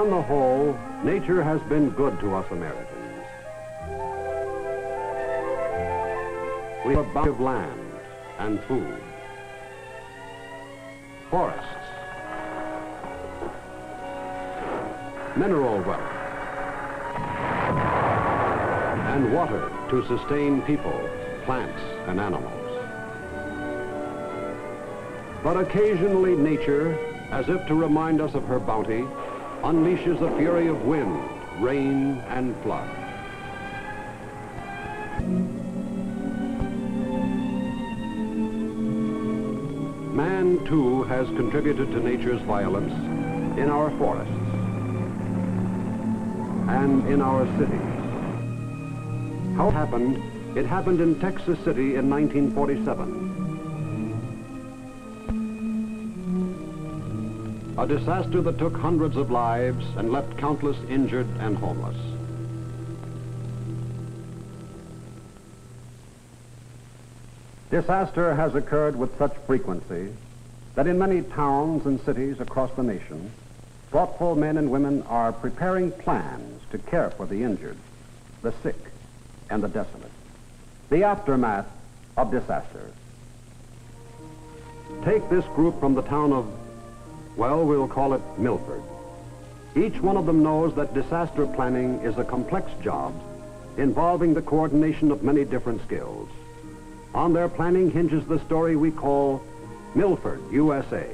On the whole, nature has been good to us Americans. We have a bounty of land and food, forests, mineral wealth, and water to sustain people, plants, and animals. But occasionally nature, as if to remind us of her bounty, unleashes a fury of wind, rain, and flood. Man, too, has contributed to nature's violence in our forests and in our cities. How it happened? It happened in Texas City in 1947. A disaster that took hundreds of lives and left countless injured and homeless. Disaster has occurred with such frequency that in many towns and cities across the nation, thoughtful men and women are preparing plans to care for the injured, the sick, and the desolate. The aftermath of disaster. Take this group from the town of, well, we'll call it Milford. Each one of them knows that disaster planning is a complex job involving the coordination of many different skills. On their planning hinges the story we call Milford, USA.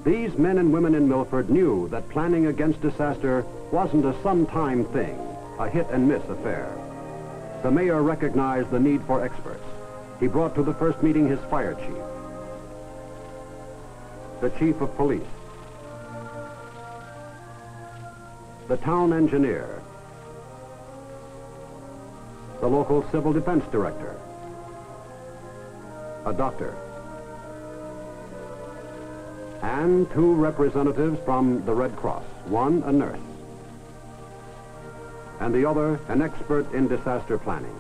These men and women in Milford knew that planning against disaster wasn't a sometime thing, a hit-and-miss affair. The mayor recognized the need for experts. He brought to the first meeting his fire chief, the chief of police, the town engineer, the local civil defense director, a doctor, and two representatives from the Red Cross, one a nurse, and the other an expert in disaster planning.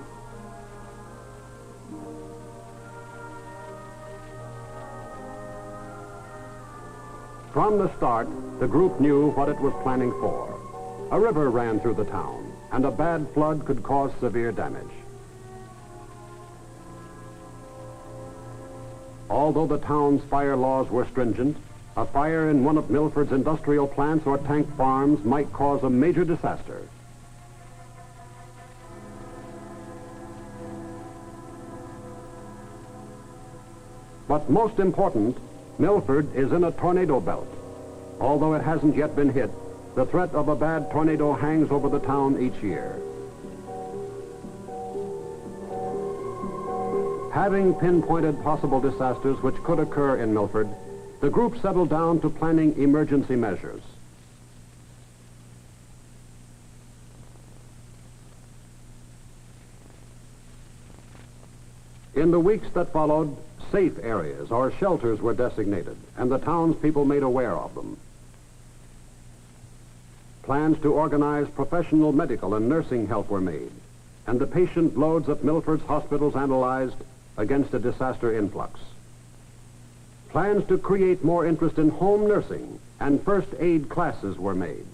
From the start, the group knew what it was planning for. A river ran through the town, and a bad flood could cause severe damage. Although the town's fire laws were stringent, a fire in one of Milford's industrial plants or tank farms might cause a major disaster. But most important, Milford is in a tornado belt. Although it hasn't yet been hit, the threat of a bad tornado hangs over the town each year. Having pinpointed possible disasters which could occur in Milford, the group settled down to planning emergency measures. In the weeks that followed, safe areas or shelters were designated, and the townspeople made aware of them. Plans to organize professional medical and nursing help were made, and the patient loads at Milford's hospitals analyzed against a disaster influx. Plans to create more interest in home nursing and first aid classes were made.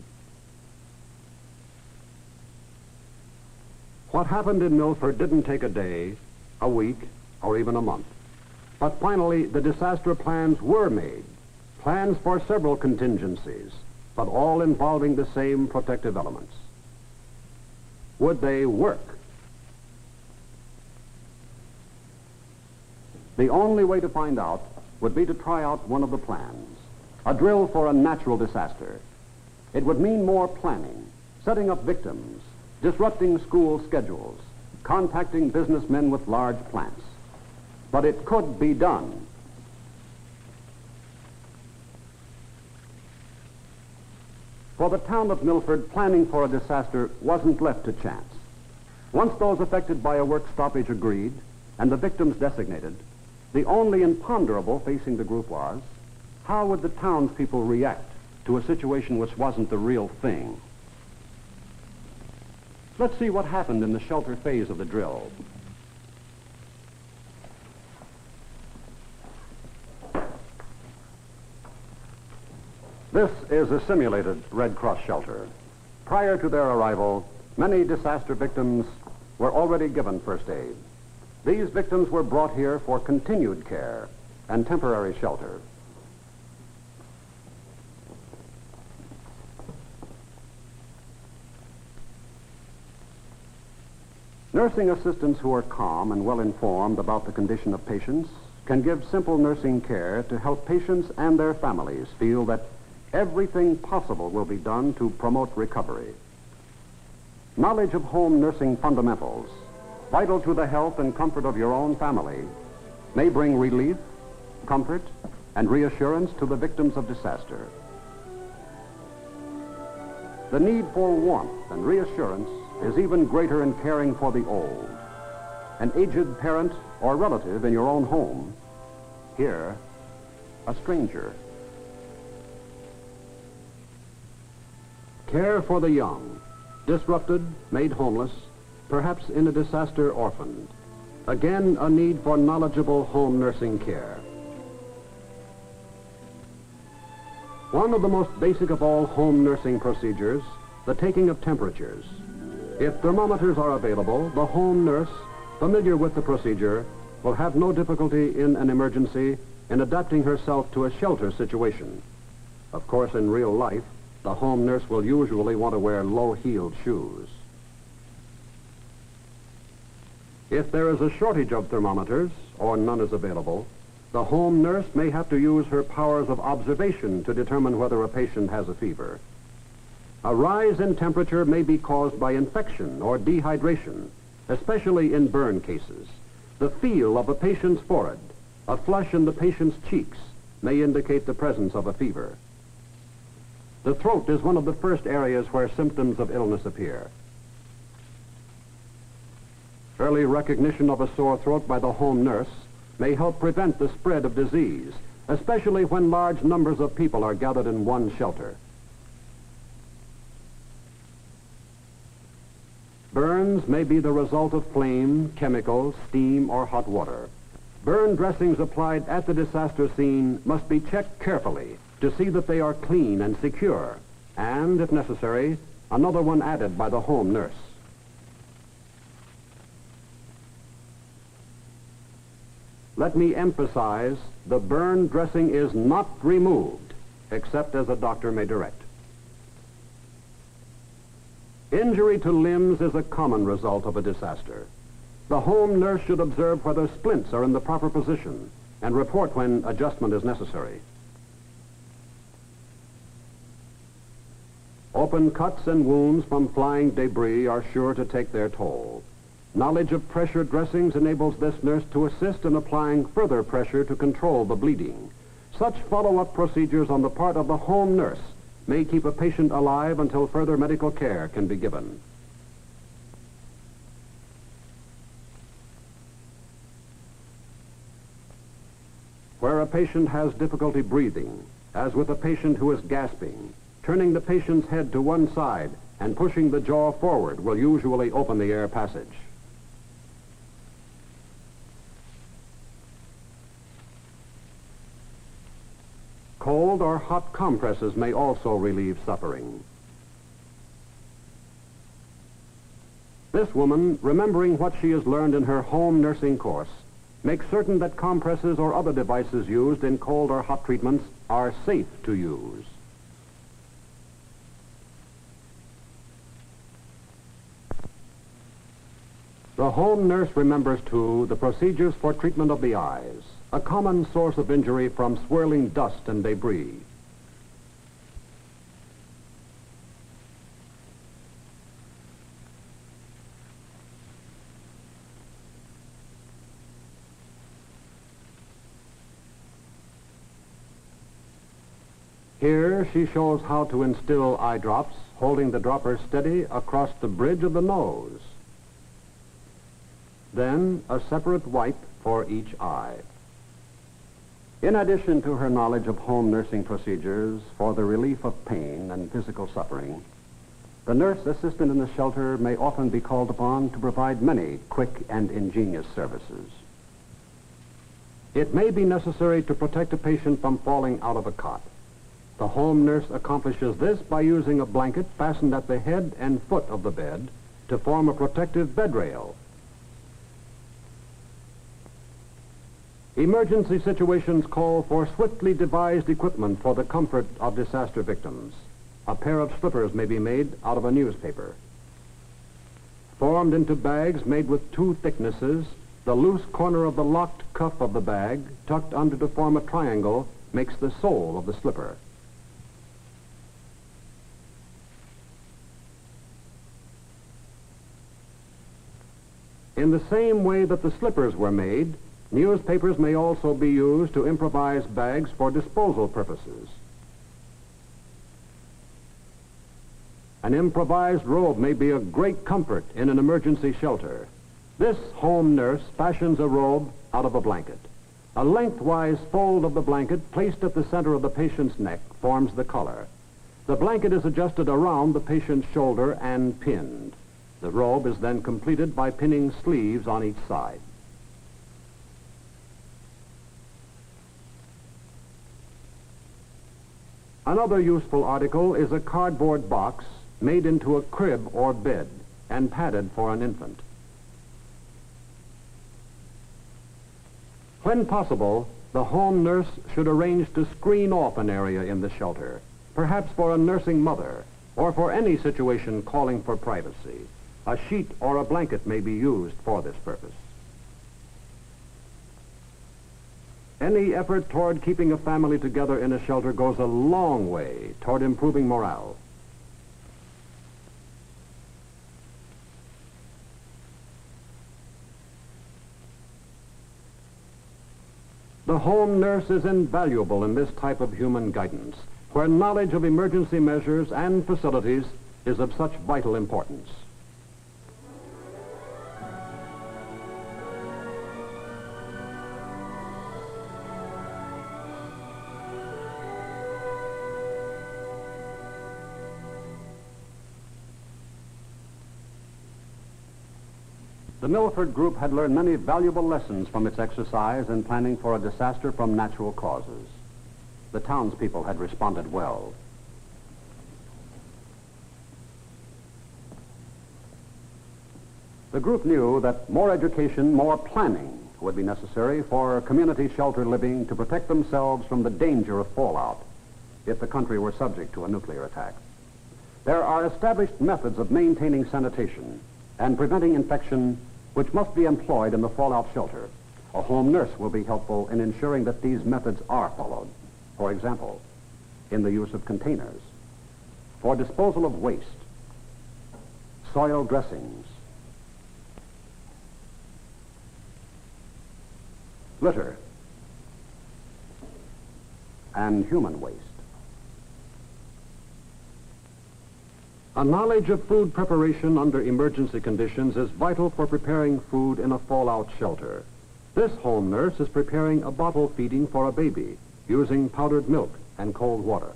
What happened in Milford didn't take a day, a week, or even a month. But finally, the disaster plans were made, plans for several contingencies, but all involving the same protective elements. Would they work? The only way to find out would be to try out one of the plans, a drill for a natural disaster. It would mean more planning, setting up victims, disrupting school schedules, contacting businessmen with large plants. But it could be done. For the town of Milford, planning for a disaster wasn't left to chance. Once those affected by a work stoppage agreed and the victims designated, the only imponderable facing the group was, how would the townspeople react to a situation which wasn't the real thing? Let's see what happened in the shelter phase of the drill. This is a simulated Red Cross shelter. Prior to their arrival, many disaster victims were already given first aid. These victims were brought here for continued care and temporary shelter. Nursing assistants who are calm and well-informed about the condition of patients can give simple nursing care to help patients and their families feel that everything possible will be done to promote recovery. Knowledge of home nursing fundamentals, vital to the health and comfort of your own family, may bring relief, comfort, and reassurance to the victims of disaster. The need for warmth and reassurance is even greater in caring for the old. An aged parent or relative in your own home, here, a stranger. Care for the young, disrupted, made homeless, perhaps in a disaster orphaned. Again, a need for knowledgeable home nursing care. One of the most basic of all home nursing procedures, the taking of temperatures. If thermometers are available, the home nurse, familiar with the procedure, will have no difficulty in an emergency in adapting herself to a shelter situation. Of course, in real life, the home nurse will usually want to wear low-heeled shoes. If there is a shortage of thermometers, or none is available, the home nurse may have to use her powers of observation to determine whether a patient has a fever. A rise in temperature may be caused by infection or dehydration, especially in burn cases. The feel of a patient's forehead, a flush in the patient's cheeks, may indicate the presence of a fever. The throat is one of the first areas where symptoms of illness appear. Early recognition of a sore throat by the home nurse may help prevent the spread of disease, especially when large numbers of people are gathered in one shelter. Burns may be the result of flame, chemicals, steam, or hot water. Burn dressings applied at the disaster scene must be checked carefully to see that they are clean and secure, and, if necessary, another one added by the home nurse. Let me emphasize, the burn dressing is not removed, except as a doctor may direct. Injury to limbs is a common result of a disaster. The home nurse should observe whether splints are in the proper position and report when adjustment is necessary. Open cuts and wounds from flying debris are sure to take their toll. Knowledge of pressure dressings enables this nurse to assist in applying further pressure to control the bleeding. Such follow-up procedures on the part of the home nurse may keep a patient alive until further medical care can be given. Where a patient has difficulty breathing, as with a patient who is gasping, turning the patient's head to one side and pushing the jaw forward will usually open the air passage. Cold or hot compresses may also relieve suffering. This woman, remembering what she has learned in her home nursing course, makes certain that compresses or other devices used in cold or hot treatments are safe to use. The home nurse remembers, too, the procedures for treatment of the eyes, a common source of injury from swirling dust and debris. Here she shows how to instill eye drops, holding the dropper steady across the bridge of the nose. Then a separate wipe for each eye. In addition to her knowledge of home nursing procedures for the relief of pain and physical suffering, the nurse assistant in the shelter may often be called upon to provide many quick and ingenious services. It may be necessary to protect a patient from falling out of a cot. The home nurse accomplishes this by using a blanket fastened at the head and foot of the bed to form a protective bed rail. Emergency situations call for swiftly devised equipment for the comfort of disaster victims. A pair of slippers may be made out of a newspaper. Formed into bags made with two thicknesses, the loose corner of the locked cuff of the bag, tucked under to form a triangle, makes the sole of the slipper. In the same way that the slippers were made, newspapers may also be used to improvise bags for disposal purposes. An improvised robe may be a great comfort in an emergency shelter. This home nurse fashions a robe out of a blanket. A lengthwise fold of the blanket placed at the center of the patient's neck forms the collar. The blanket is adjusted around the patient's shoulder and pinned. The robe is then completed by pinning sleeves on each side. Another useful article is a cardboard box made into a crib or bed and padded for an infant. When possible, the home nurse should arrange to screen off an area in the shelter, perhaps for a nursing mother or for any situation calling for privacy. A sheet or a blanket may be used for this purpose. Any effort toward keeping a family together in a shelter goes a long way toward improving morale. The home nurse is invaluable in this type of human guidance, where knowledge of emergency measures and facilities is of such vital importance. The Milford group had learned many valuable lessons from its exercise in planning for a disaster from natural causes. The townspeople had responded well. The group knew that more education, more planning would be necessary for community shelter living to protect themselves from the danger of fallout if the country were subject to a nuclear attack. There are established methods of maintaining sanitation and preventing infection which must be employed in the fallout shelter. A home nurse will be helpful in ensuring that these methods are followed. For example, in the use of containers, for disposal of waste, soil dressings, litter, and human waste. A knowledge of food preparation under emergency conditions is vital for preparing food in a fallout shelter. This home nurse is preparing a bottle feeding for a baby using powdered milk and cold water.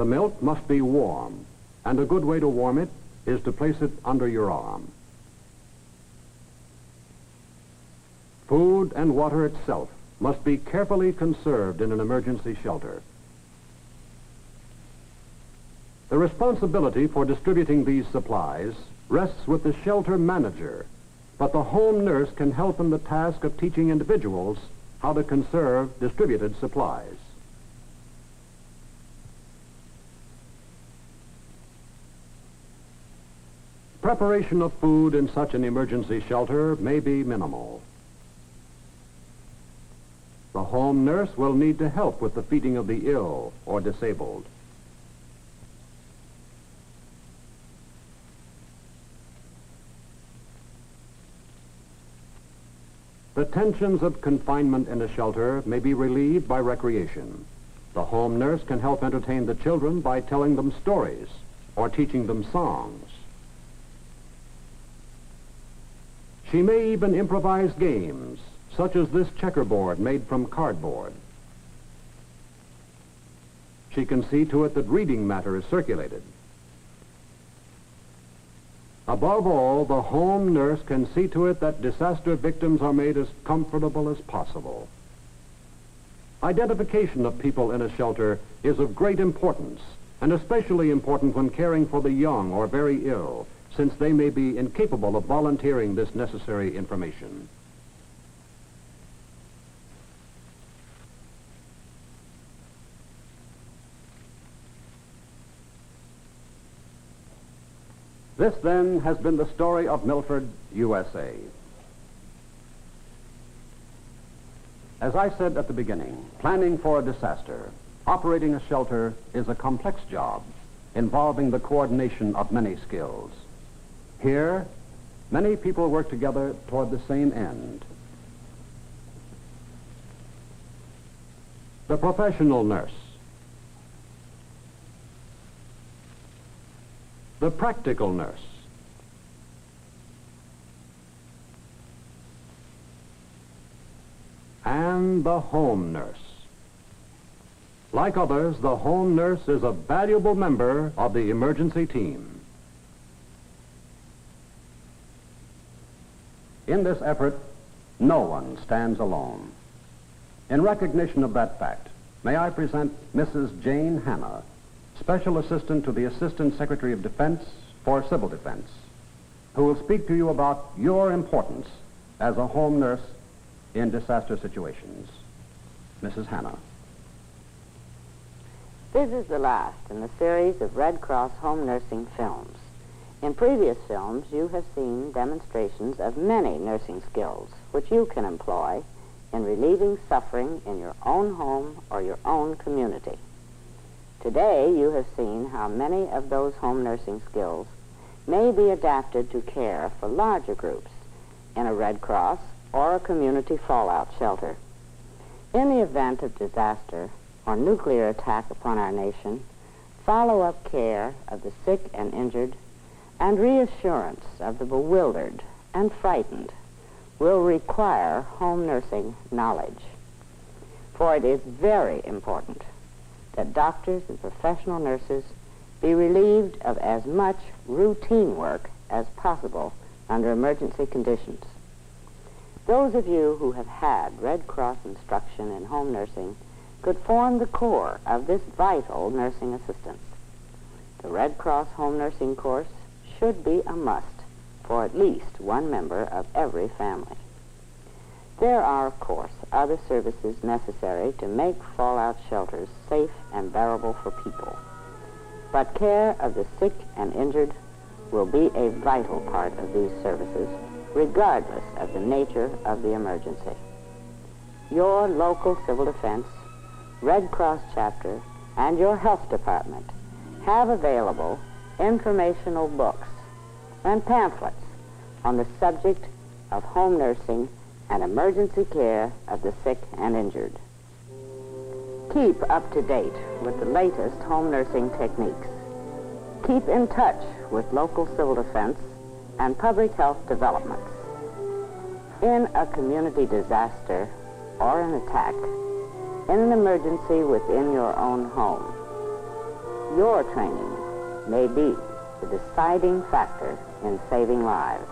The milk must be warm, and a good way to warm it is to place it under your arm. Food and water itself must be carefully conserved in an emergency shelter. The responsibility for distributing these supplies rests with the shelter manager, but the home nurse can help in the task of teaching individuals how to conserve distributed supplies. Preparation of food in such an emergency shelter may be minimal. The home nurse will need to help with the feeding of the ill or disabled. The tensions of confinement in a shelter may be relieved by recreation. The home nurse can help entertain the children by telling them stories or teaching them songs. She may even improvise games, such as this checkerboard made from cardboard. She can see to it that reading matter is circulated. Above all, the home nurse can see to it that disaster victims are made as comfortable as possible. Identification of people in a shelter is of great importance, and especially important when caring for the young or very ill, since they may be incapable of volunteering this necessary information. This, then, has been the story of Milford, USA. As I said at the beginning, planning for a disaster, operating a shelter, is a complex job involving the coordination of many skills. Here, many people work together toward the same end. The professional nurse, the practical nurse, and the home nurse. Like others, the home nurse is a valuable member of the emergency team. In this effort, no one stands alone. In recognition of that fact, may I present Mrs. Jane Hanna, Special Assistant to the Assistant Secretary of Defense for Civil Defense, who will speak to you about your importance as a home nurse in disaster situations. Mrs. Hanna. This is the last in the series of Red Cross home nursing films. In previous films, you have seen demonstrations of many nursing skills which you can employ in relieving suffering in your own home or your own community. Today, you have seen how many of those home nursing skills may be adapted to care for larger groups in a Red Cross or a community fallout shelter. In the event of disaster or nuclear attack upon our nation, follow-up care of the sick and injured and reassurance of the bewildered and frightened will require home nursing knowledge. For it is very important that doctors and professional nurses be relieved of as much routine work as possible under emergency conditions. Those of you who have had Red Cross instruction in home nursing could form the core of this vital nursing assistance. The Red Cross home nursing course should be a must for at least one member of every family. There are, of course, other services necessary to make fallout shelters safe and bearable for people. But care of the sick and injured will be a vital part of these services, regardless of the nature of the emergency. Your local civil defense, Red Cross chapter, and your health department have available informational books and pamphlets on the subject of home nursing and emergency care of the sick and injured. Keep up to date with the latest home nursing techniques. Keep in touch with local civil defense and public health developments. In a community disaster or an attack, in an emergency within your own home, your training may be the deciding factor in saving lives.